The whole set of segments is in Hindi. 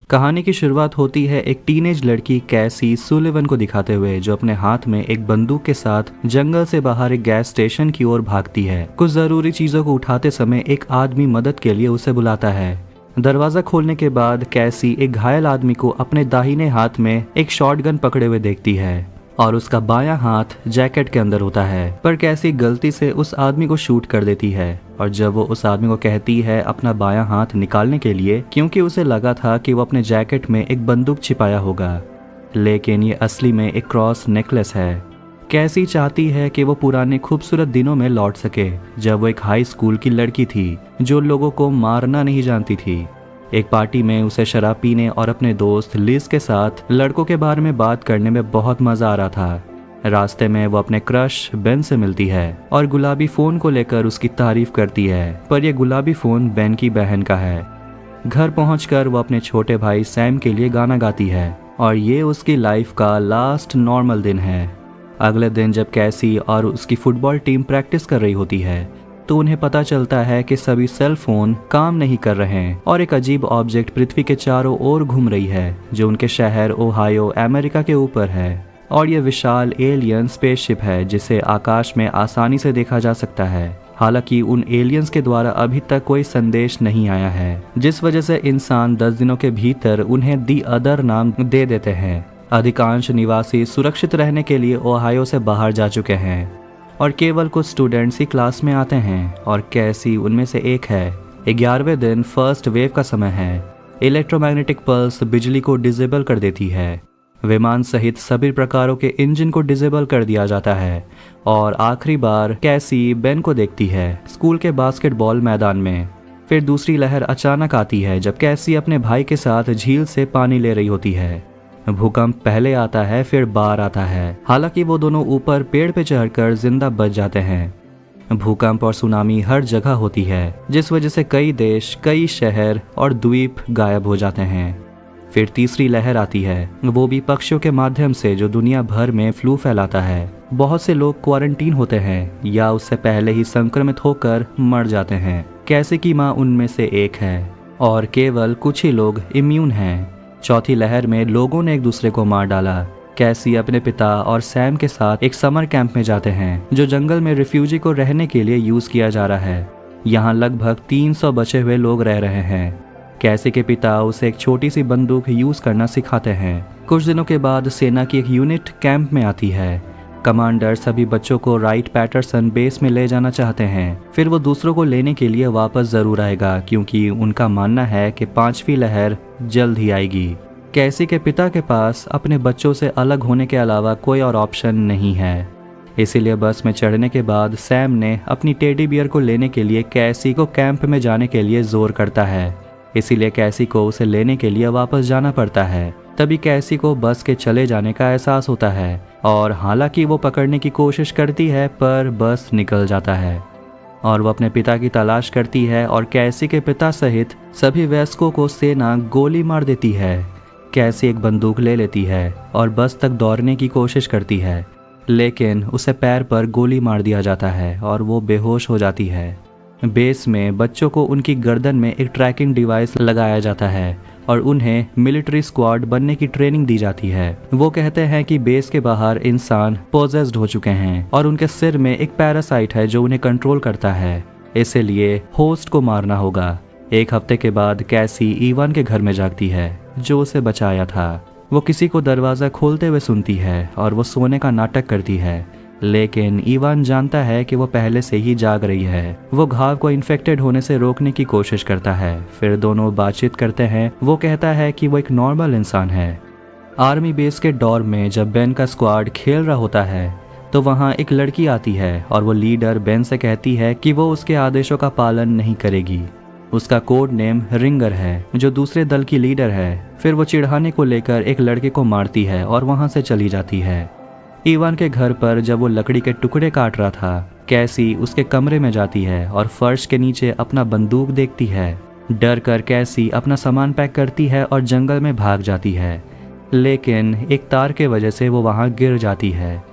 कहानी की शुरुआत होती है एक टीनेज लड़की कैसी सुलिवन को दिखाते हुए, जो अपने हाथ में एक बंदूक के साथ जंगल से बाहर एक गैस स्टेशन की ओर भागती है। कुछ जरूरी चीजों को उठाते समय एक आदमी मदद के लिए उसे बुलाता है। दरवाजा खोलने के बाद कैसी एक घायल आदमी को अपने दाहिने हाथ में एक शॉटगन पकड़े हुए देखती है और उसका बायां हाथ जैकेट के अंदर होता है। पर कैसी गलती से उस आदमी को शूट कर देती है और जब वो उस आदमी को कहती है अपना बायां हाथ निकालने के लिए, क्योंकि उसे लगा था कि वो अपने जैकेट में एक बंदूक छिपाया होगा, लेकिन ये असली में एक क्रॉस नेकलेस है। कैसी चाहती है कि वो पुराने खूबसूरत दिनों में लौट सके, जब वो एक हाई स्कूल की लड़की थी जो लोगों को मारना नहीं जानती थी। एक पार्टी में उसे शराब पीने और अपने दोस्त लिज के साथ लड़कों के बारे में बात करने में बहुत मजा आ रहा था। रास्ते में वो अपने क्रश बेन से मिलती है और गुलाबी फोन को लेकर उसकी तारीफ करती है, पर यह गुलाबी फोन बेन की बहन का है। घर पहुंचकर वो अपने छोटे भाई सैम के लिए गाना गाती है और ये उसकी लाइफ का लास्ट नॉर्मल दिन है। अगले दिन जब कैसी और उसकी फुटबॉल टीम प्रैक्टिस कर रही होती है तो उन्हें पता चलता है कि सभी सेल फोन काम नहीं कर रहे हैं और एक अजीब ऑब्जेक्ट पृथ्वी के चारों ओर घूम रही है, जो उनके शहर ओहायो अमेरिका के ऊपर है। और यह विशाल एलियन स्पेसशिप है जिसे आकाश में आसानी से देखा जा सकता है। हालांकि उन एलियंस के द्वारा अभी तक कोई संदेश नहीं आया है, जिस वजह से इंसान 10 दिनों के भीतर उन्हें दी अदर नाम दे देते हैं। अधिकांश निवासी सुरक्षित रहने के लिए ओहायो से बाहर जा चुके हैं और केवल कुछ स्टूडेंट्स ही क्लास में आते हैं और कैसी उनमें से एक है। 11वें दिन फर्स्ट वेव का समय है। इलेक्ट्रोमैग्नेटिक पल्स बिजली को डिसेबल कर देती है। विमान सहित सभी प्रकारों के इंजन को डिसेबल कर दिया जाता है और आखिरी बार कैसी बेन को देखती है स्कूल के बास्केटबॉल मैदान में। फिर दूसरी लहर अचानक आती है जब कैसी अपने भाई के साथ झील से पानी ले रही होती है। भूकंप पहले आता है, फिर बाढ़ आता है। हालांकि वो दोनों ऊपर पेड़ पे चढ़कर जिंदा बच जाते हैं। भूकंप और सुनामी हर जगह होती है, जिस वजह से कई देश, कई शहर और द्वीप गायब हो जाते हैं। फिर तीसरी लहर आती है, वो भी पक्षियों के माध्यम से, जो दुनिया भर में फ्लू फैलाता है। बहुत से लोग क्वारंटीन होते हैं या उससे पहले ही संक्रमित होकर मर जाते हैं। कैसी की माँ उनमें से एक है और केवल कुछ ही लोग इम्यून हैं। चौथी लहर में लोगों ने एक दूसरे को मार डाला। कैसी अपने पिता और सैम के साथ एक समर कैंप में जाते हैं, जो जंगल में रिफ्यूजी को रहने के लिए यूज किया जा रहा है। यहाँ लगभग 300 बचे हुए लोग रह रहे हैं। कैसी के पिता उसे एक छोटी सी बंदूक यूज करना सिखाते हैं। कुछ दिनों के बाद सेना की एक यूनिट कैंप में आती है। कमांडर सभी बच्चों को राइट पैटरसन बेस में ले जाना चाहते हैं। फिर वो दूसरों को लेने के लिए वापस जरूर आएगा, क्योंकि उनका मानना है कि 5वीं लहर जल्द ही आएगी। कैसी के पिता के पास अपने बच्चों से अलग होने के अलावा कोई और ऑप्शन नहीं है। इसीलिए बस में चढ़ने के बाद सैम ने अपनी टेडी बियर को लेने के लिए कैसी को कैंप में जाने के लिए जोर करता है। इसीलिए कैसी को उसे लेने के लिए वापस जाना पड़ता है। तभी कैसी को बस के चले जाने का एहसास होता है और हालांकि वो पकड़ने की कोशिश करती है, पर बस निकल जाता है और वो अपने पिता की तलाश करती है और कैसी के पिता सहित सभी वयस्कों को सेना गोली मार देती है। कैसी एक बंदूक ले लेती है और बस तक दौड़ने की कोशिश करती है, लेकिन उसे पैर पर गोली मार दिया जाता है और वो बेहोश हो जाती है। बेस में बच्चों को उनकी गर्दन में एक ट्रैकिंग डिवाइस लगाया जाता है और उन्हें मिलिट्री स्क्वाड बनने की ट्रेनिंग दी जाती है। वो कहते हैं कि बेस के बाहर इंसान पोजेस्ड हो चुके हैं और उनके सिर में एक पैरासाइट है जो उन्हें कंट्रोल करता है, इसलिए होस्ट को मारना होगा। एक हफ्ते के बाद कैसी ईवान के घर में जागती है, जो उसे बचाया था। वो किसी को दरवाजा खोलते हुए सुनती है और वो सोने का नाटक करती है, लेकिन ईवान जानता है कि वो पहले से ही जाग रही है। वो घाव को इन्फेक्टेड होने से रोकने की कोशिश करता है। फिर दोनों बातचीत करते हैं। वो कहता है कि वो एक नॉर्मल इंसान है। आर्मी बेस के डॉर में जब बेन का स्क्वाड खेल रहा होता है तो वहाँ एक लड़की आती है और वो लीडर बेन से कहती है कि वो उसके आदेशों का पालन नहीं करेगी। उसका कोड नेम रिंगर है, जो दूसरे दल की लीडर है। फिर वो चिढ़ाने को लेकर एक लड़के को मारती है और वहाँ से चली जाती है। ईवान के घर पर जब वो लकड़ी के टुकड़े काट रहा था, कैसी उसके कमरे में जाती है और फर्श के नीचे अपना बंदूक देखती है। डर कर कैसी अपना सामान पैक करती है और जंगल में भाग जाती है, लेकिन एक तार के वजह से वो वहाँ गिर जाती है।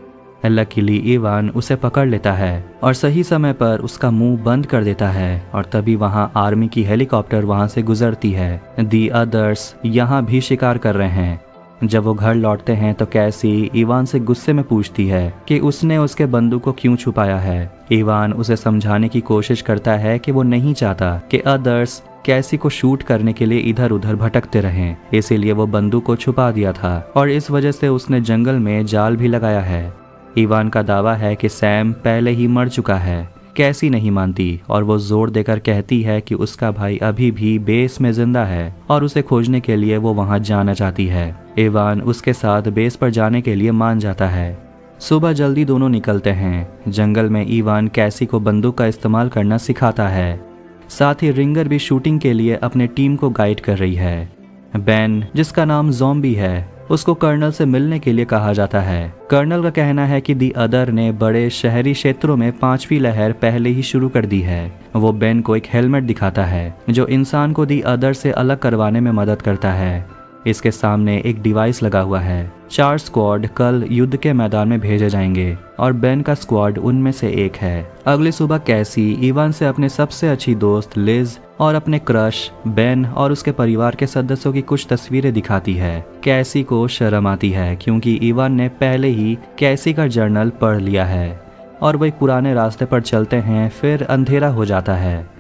लकीली इवान उसे पकड़ लेता है और सही समय पर उसका मुंह बंद कर देता है और तभी वहां आर्मी की हेलीकॉप्टर वहां से गुजरती है। दी अदर्स यहाँ भी शिकार कर रहे हैं। जब वो घर लौटते हैं तो कैसी इवान से गुस्से में पूछती है कि उसने उसके बंदूक को क्यों छुपाया है। इवान उसे समझाने की कोशिश करता है कि वो नहीं चाहता कि अदर्स कैसी को शूट करने के लिए इधर उधर भटकते रहें, इसीलिए वो बंदूक को छुपा दिया था और इस वजह से उसने जंगल में जाल भी लगाया है। इवान का दावा है कि सैम पहले ही मर चुका है। कैसी नहीं मानती और वो जोर देकर कहती है कि उसका भाई अभी भी बेस में जिंदा है और उसे खोजने के लिए वो वहां जाना चाहती है। इवान उसके साथ बेस पर जाने के लिए मान जाता है। सुबह जल्दी दोनों निकलते हैं। जंगल में इवान कैसी को बंदूक का इस्तेमाल करना सिखाता है। साथ ही रिंगर भी शूटिंग के लिए अपने टीम को गाइड कर रही है। बेन, जिसका नाम ज़ॉम्बी है, उसको कर्नल से मिलने के लिए कहा जाता है। कर्नल का कहना है कि दी अदर ने बड़े शहरी क्षेत्रों में 5वीं लहर पहले ही शुरू कर दी है। वो बेन को एक हेलमेट दिखाता है जो इंसान को दी अदर से अलग करवाने में मदद करता है। इसके सामने एक डिवाइस लगा हुआ है। 4 स्क्वाड कल युद्ध के मैदान में भेजे जाएंगे और बेन का स्क्वाड उनमें से एक है। अगली सुबह कैसी इवान से अपने सबसे अच्छी दोस्त लिज और अपने क्रश बेन और उसके परिवार के सदस्यों की कुछ तस्वीरें दिखाती है। कैसी को शर्म आती है क्योंकि इवान ने पहले ही कैसी का जर्नल पढ़ लिया है और वो एक पुराने रास्ते पर चलते हैं। फिर अंधेरा हो जाता है।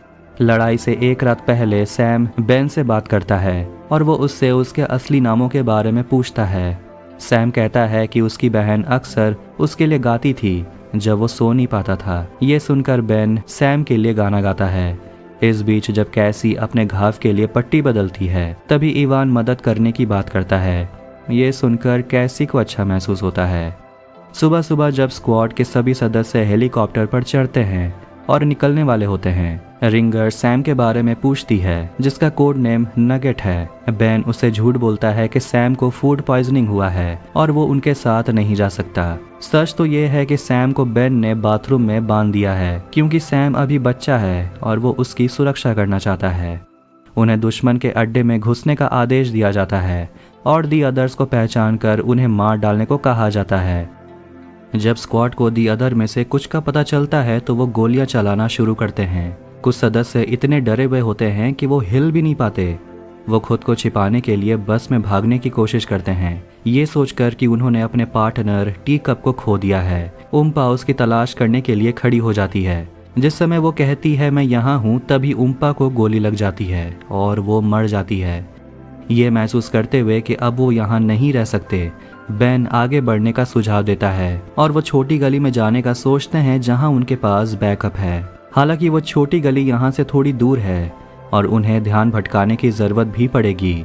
लड़ाई से एक रात पहले सैम बेन से बात करता है और वो उससे उसके असली नामों के बारे में पूछता है। सैम कहता है कि उसकी बहन अक्सर उसके लिए गाती थी जब वो सो नहीं पाता था। ये सुनकर बेन सैम के लिए गाना गाता है। इस बीच जब कैसी अपने घाव के लिए पट्टी बदलती है तभी इवान मदद करने की बात करता है। ये सुनकर कैसी को अच्छा महसूस होता है। सुबह सुबह जब स्क्वाड के सभी सदस्य हेलीकॉप्टर पर चढ़ते हैं और निकलने वाले होते हैं, रिंगर सैम के बारे में पूछती है जिसका कोड नेम नगेट है। बेन उसे झूठ बोलता है कि सैम को फूड पॉइजनिंग हुआ है और वो उनके साथ नहीं जा सकता। सच तो ये है कि सैम को बेन ने बाथरूम में बांध दिया है क्योंकि सैम अभी बच्चा है और वो उसकी सुरक्षा करना चाहता है। उन्हें दुश्मन के अड्डे में घुसने का आदेश दिया जाता है और दी अदर्स को पहचान कर उन्हें मार डालने को कहा जाता है। जब स्क्वाड को दी अदर में से कुछ का पता चलता है तो वो गोलियां चलाना शुरू करते हैं। कुछ सदस्य इतने डरे हुए होते हैं कि वो हिल भी नहीं पाते। वो खुद को छिपाने के लिए बस में भागने की कोशिश करते हैं, ये सोचकर कि उन्होंने अपने पार्टनर टी कप को खो दिया है। उम्पा उसकी तलाश करने के लिए खड़ी हो जाती है। जिस समय वो कहती है मैं यहाँ हूँ तभी उम्पा को गोली लग जाती है और वो मर जाती है। ये महसूस करते हुए कि अब वो यहाँ नहीं रह सकते, बेन आगे बढ़ने का सुझाव देता है और वो छोटी गली में जाने का सोचते हैं जहाँ उनके पास बैकअप है। हालांकि वो छोटी गली यहाँ से थोड़ी दूर है और उन्हें ध्यान भटकाने की जरूरत भी पड़ेगी।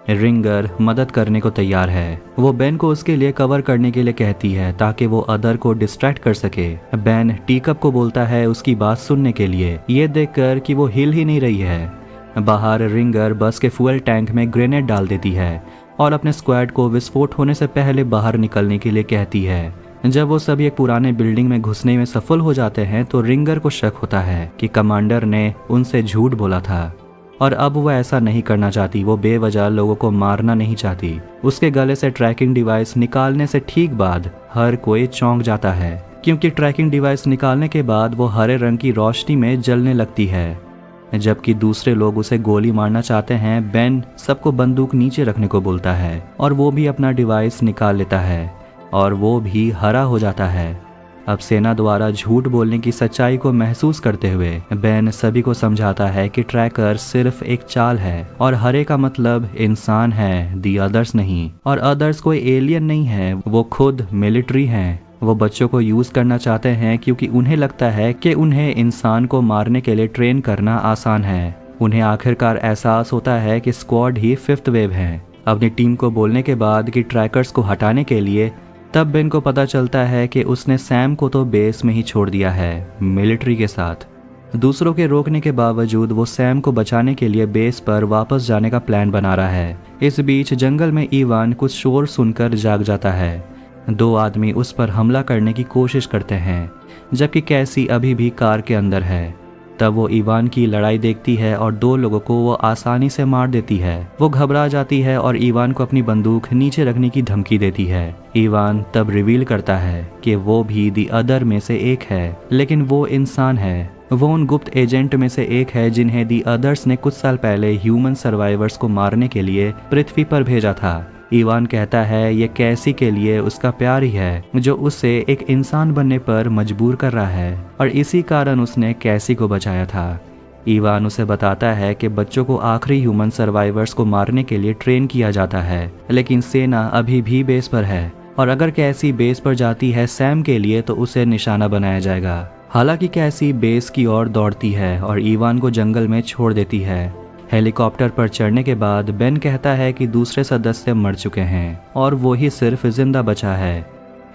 रिंगर मदद करने को तैयार है। वो बेन को उसके लिए कवर करने के लिए कहती है ताकि वो अदर को डिस्ट्रैक्ट कर सके। बेन टी कप को बोलता है उसकी बात सुनने के लिए, ये देखकर कि वो हिल ही नहीं रही है। बाहर रिंगर बस के फ्यूल टैंक में ग्रेनेड डाल देती है और अपने स्क्वाड को विस्फोट होने से पहले बाहर निकलने के लिए कहती है। जब वो सभी एक पुराने बिल्डिंग में घुसने में सफल हो जाते हैं तो रिंगर को शक होता है कि कमांडर ने उनसे झूठ बोला था और अब वो ऐसा नहीं करना चाहती। वो बेवजह लोगों को मारना नहीं चाहती। उसके गले से ट्रैकिंग डिवाइस निकालने से ठीक बाद हर कोई चौंक जाता है क्योंकि ट्रैकिंग डिवाइस निकालने के बाद वो हरे रंग की रोशनी में जलने लगती है। जबकि दूसरे लोग उसे गोली मारना चाहते हैं, बेन सबको बंदूक नीचे रखने को बोलता है और वो भी अपना डिवाइस निकाल लेता है और वो भी हरा हो जाता है। अब सेना द्वारा झूठ बोलने की सच्चाई को महसूस करते हुए बेन सभी को समझाता है कि ट्रैकर सिर्फ एक चाल है और हरे का मतलब इंसान है, दी अदर्स नहीं। और अदर्स कोई एलियन नहीं है, वो खुद मिलिट्री हैं। वो बच्चों को यूज करना चाहते हैं क्योंकि उन्हें लगता है कि उन्हें इंसान को मारने के लिए ट्रेन करना आसान है। उन्हें आखिरकार एहसास होता है कि स्क्वाड ही 5th वेव है। अपनी टीम को बोलने के बाद कि ट्रैकर्स को हटाने के लिए, तब बेन को पता चलता है कि उसने सैम को तो बेस में ही छोड़ दिया है मिलिट्री के साथ। दूसरों के रोकने के बावजूद वो सैम को बचाने के लिए बेस पर वापस जाने का प्लान बना रहा है। इस बीच जंगल में इवान कुछ शोर सुनकर जाग जाता है। 2 आदमी उस पर हमला करने की कोशिश करते हैं जबकि कैसी अभी भी कार के अंदर है। तब वो इवान की लड़ाई देखती है और 2 लोगों को वो आसानी से मार देती है। वो घबरा जाती है और इवान को अपनी बंदूक नीचे रखने की धमकी देती है। इवान तब रिवील करता है कि वो भी दी अदर में से एक है, लेकिन वो इंसान है। वो उन गुप्त एजेंट में से एक है जिन्हें दी अदर्स ने कुछ साल पहले ह्यूमन सर्वाइवर्स को मारने के लिए पृथ्वी पर भेजा था। इवान कहता है ये कैसी के लिए उसका प्यार ही है जो उसे एक इंसान बनने पर मजबूर कर रहा है, और इसी कारण उसने कैसी को बचाया था। इवान उसे बताता है कि बच्चों को आखिरी ह्यूमन सर्वाइवर्स को मारने के लिए ट्रेन किया जाता है, लेकिन सेना अभी भी बेस पर है, और अगर कैसी बेस पर जाती है सैम के लिए तो उसे निशाना बनाया जाएगा। हालांकि कैसी बेस की ओर दौड़ती है और इवान को जंगल में छोड़ देती है। हेलीकॉप्टर पर चढ़ने के बाद बेन कहता है कि दूसरे सदस्य मर चुके हैं और वो ही सिर्फ जिंदा बचा है।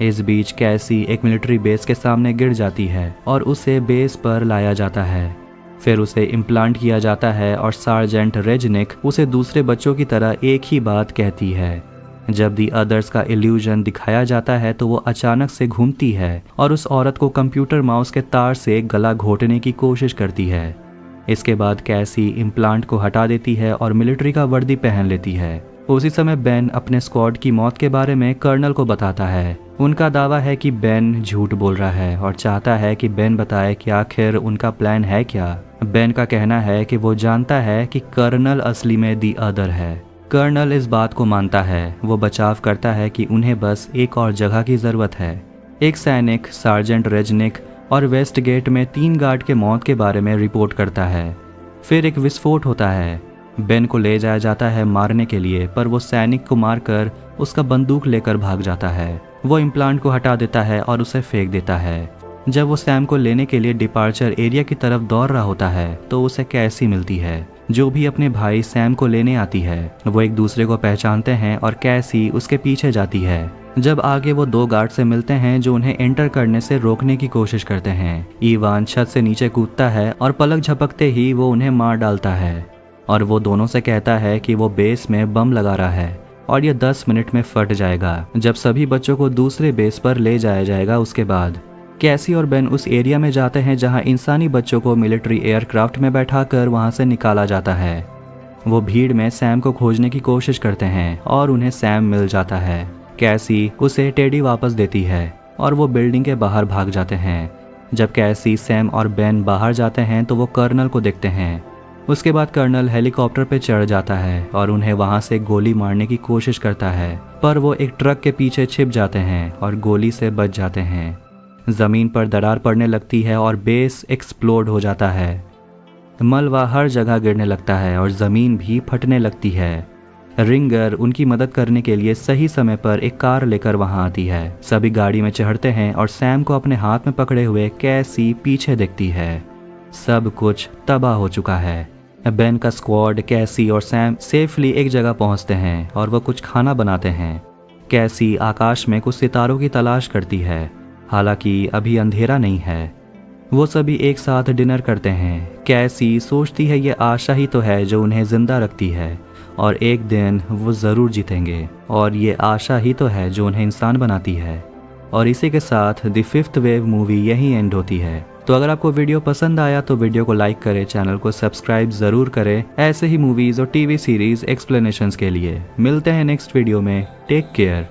इस बीच कैसी एक मिलिट्री बेस के सामने गिर जाती है और उसे बेस पर लाया जाता है। फिर उसे इम्प्लांट किया जाता है और सार्जेंट रेजनिक उसे दूसरे बच्चों की तरह एक ही बात कहती है। जब दी अदर्स का इल्यूजन दिखाया जाता है तो वो अचानक से घूमती है और उस औरत को कंप्यूटर माउस के तार से गला घोटने की कोशिश करती है। इसके बाद कैसी इम्प्लांट को हटा देती है और मिलिट्री का वर्दी पहन लेती है। उसी समय बेन अपने स्क्वाड की मौत के बारे में कर्नल को बताता है। उनका दावा है कि बेन झूठ बोल रहा है और चाहता है कि बेन बताए कि आखिर उनका प्लान है क्या। बेन का कहना है कि वो जानता है कि कर्नल असली में दी अदर है। कर्नल इस बात को मानता है। वो बचाव करता है कि उन्हें बस एक और जगह की ज़रूरत है। एक सैनिक सार्जेंट रेजनिक और वेस्ट गेट में 3 गार्ड के मौत के बारे में रिपोर्ट करता है। फिर एक विस्फोट होता है। बेन को ले जाया जाता है मारने के लिए, पर वो सैनिक को मारकर उसका बंदूक लेकर भाग जाता है। वो इम्प्लांट को हटा देता है और उसे फेंक देता है। जब वो सैम को लेने के लिए डिपार्चर एरिया की तरफ दौड़ रहा होता है तो उसे कैसी मिलती है, जो भी अपने भाई सैम को लेने आती है। वो एक दूसरे को पहचानते हैं और कैसी उसके पीछे जाती है। जब आगे वो 2 गार्ड से मिलते हैं जो उन्हें एंटर करने से रोकने की कोशिश करते हैं। इवान छत से नीचे कूदता है और पलक झपकते ही वो उन्हें मार डालता है, और वो दोनों से कहता है कि वो बेस में बम लगा रहा है और ये 10 मिनट में फट जाएगा। जब सभी बच्चों को दूसरे बेस पर ले जाया जाएगा उसके बाद कैसी और बेन उस एरिया में जाते हैं जहां इंसानी बच्चों को मिलिट्री एयरक्राफ्ट में बैठाकर वहां से निकाला जाता है। वो भीड़ में सैम को खोजने की कोशिश करते हैं और उन्हें सैम मिल जाता है। कैसी उसे टेडी वापस देती है और वो बिल्डिंग के बाहर भाग जाते हैं। जब कैसी सैम और बेन बाहर जाते हैं तो वो कर्नल को देखते हैं। उसके बाद कर्नल हेलीकॉप्टर पे चढ़ जाता है और उन्हें वहां से गोली मारने की कोशिश करता है, पर वो एक ट्रक के पीछे छिप जाते हैं और गोली से बच जाते हैं। जमीन पर दरार पड़ने लगती है और बेस एक्सप्लोड हो जाता है। मलबा हर जगह गिरने लगता है और जमीन भी फटने लगती है। रिंगर उनकी मदद करने के लिए सही समय पर एक कार लेकर वहां आती है। सभी गाड़ी में चढ़ते हैं और सैम को अपने हाथ में पकड़े हुए कैसी पीछे देखती है। सब कुछ तबाह हो चुका है। बेन का स्क्वाड, कैसी और सैम सेफली एक जगह पहुंचते हैं और वह कुछ खाना बनाते हैं। कैसी आकाश में कुछ सितारों की तलाश करती है, हालांकि अभी अंधेरा नहीं है। वो सभी एक साथ डिनर करते हैं। कैसी सोचती है ये आशा ही तो है जो उन्हें जिंदा रखती है और एक दिन वो ज़रूर जीतेंगे, और ये आशा ही तो है जो उन्हें इंसान बनाती है। और इसी के साथ द 5th वेव मूवी यहीं एंड होती है। तो अगर आपको वीडियो पसंद आया तो वीडियो को लाइक करें, चैनल को सब्सक्राइब ज़रूर करें ऐसे ही मूवीज़ और टीवी सीरीज़ एक्सप्लेनेशंस के लिए। मिलते हैं नेक्स्ट वीडियो में। Take care.